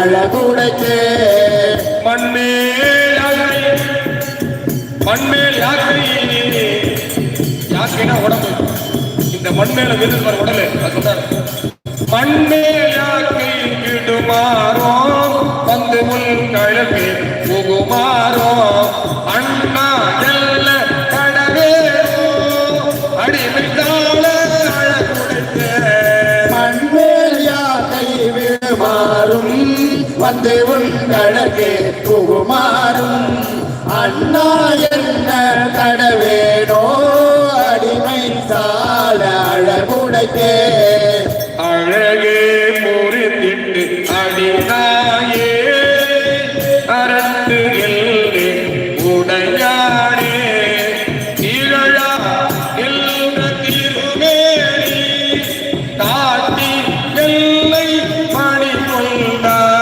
அழகுடைக்கே மண்மேல் யாக்கை யாக்கைனா உடம்பு இந்த மண்மேல விருது உடலு சொல்றாரு மண்மேல் யாக்கை கிடுமாறோ வந்து முன் கழகு புகுமாறோ அண்ணா எல்ல கடவேரோ அடிமைத்தாள அழகுடைக்க மண்மேல் யாக்கை விடுமாறும் வந்து உன் கழகு புகுமாறும் அண்ணா என்ன கடவேனோ அடிமை சால அழகுடைக்கே